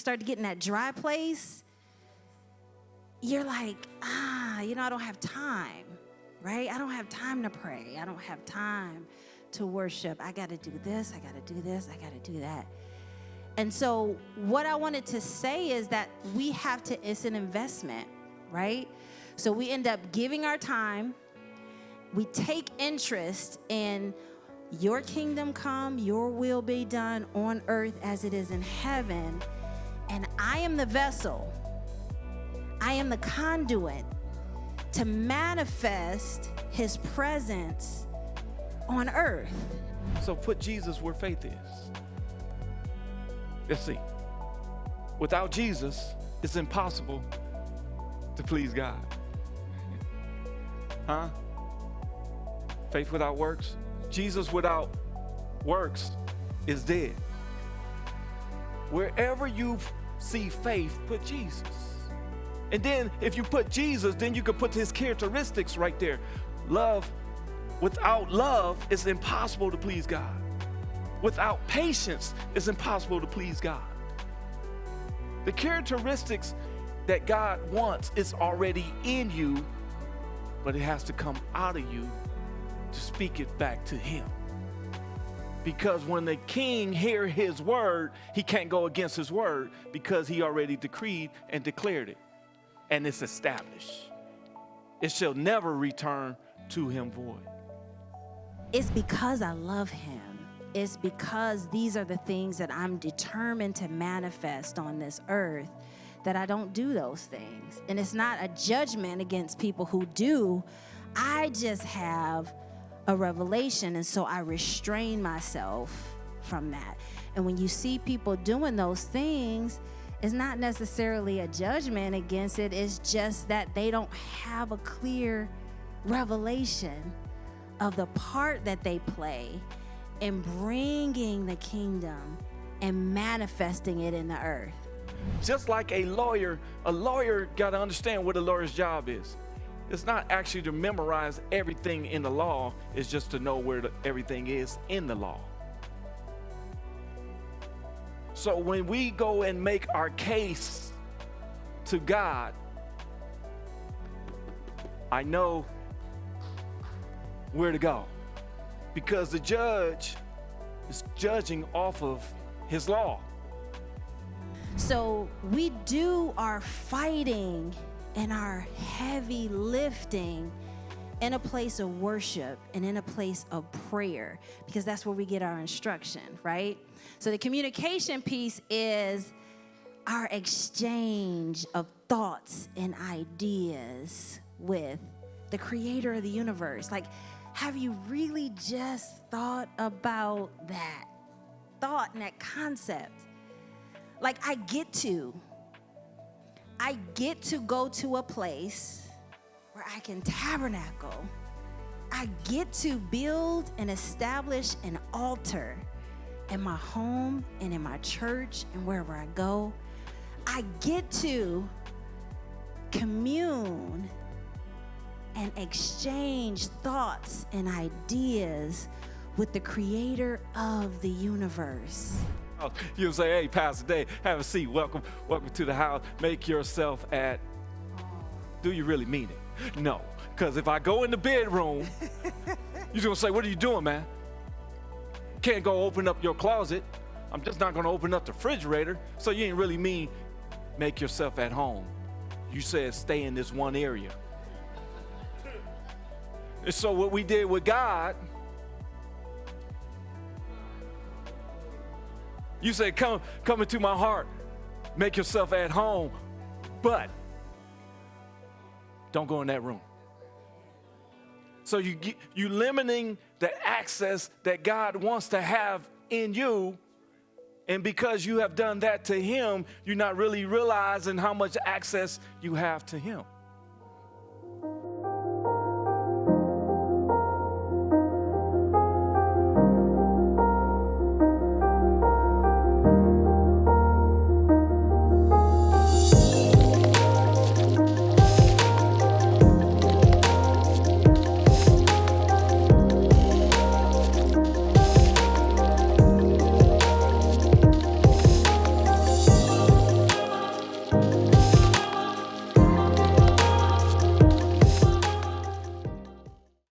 start to get in that dry place, you're like, I don't have time, right? I don't have time to pray. I don't have time to worship. I got to do this. I got to do this. I got to do that. And so what I wanted to say is that it's an investment, right? So we end up giving our time. We take interest in your kingdom come, your will be done on earth as it is in heaven. And I am the vessel. I am the conduit to manifest his presence on earth. So put Jesus where faith is. Let's see. Without Jesus, it's impossible to please God. Huh? Faith without works? Jesus without works is dead. Wherever you see faith, put Jesus. And then if you put Jesus, then you can put his characteristics right there. Love. Without love, it's impossible to please God. Without patience, it's impossible to please God. The characteristics that God wants is already in you, but it has to come out of you to speak it back to him. Because when the king hear his word, he can't go against his word because he already decreed and declared it. And it's established. It shall never return to him void. It's because I love him. It's because these are the things that I'm determined to manifest on this earth that I don't do those things. And it's not a judgment against people who do. I just have a revelation, and so I restrain myself from that. And when you see people doing those things, it's not necessarily a judgment against it. It's just that they don't have a clear revelation of the part that they play in bringing the kingdom and manifesting it in the earth. Just like a lawyer got to understand what a lawyer's job is. It's not actually to memorize everything in the law. It's just to know where everything is in the law. So when we go and make our case to God, I know where to go, because the judge is judging off of his law. So we do our fighting and our heavy lifting in a place of worship and in a place of prayer, because that's where we get our instruction, right? So the communication piece is our exchange of thoughts and ideas with the creator of the universe. Like, have you really just thought about that thought and that concept? Like, I get to go to a place where I can tabernacle. I get to build and establish an altar in my home and in my church and wherever I go. I get to commune and exchange thoughts and ideas with the creator of the universe. You'll say, hey, Pastor Dave, have a seat. Welcome to the house. Make yourself at. Do you really mean it? No, because if I go in the bedroom, you're going to say, what are you doing, man? Can't go open up your closet. I'm just not going to open up the refrigerator. So you ain't really mean make yourself at home. You said stay in this one area. And so what we did with God, you said, come into my heart, make yourself at home, but don't go in that room. So you limiting the access that God wants to have in you, and because you have done that to him, you're not really realizing how much access you have to him.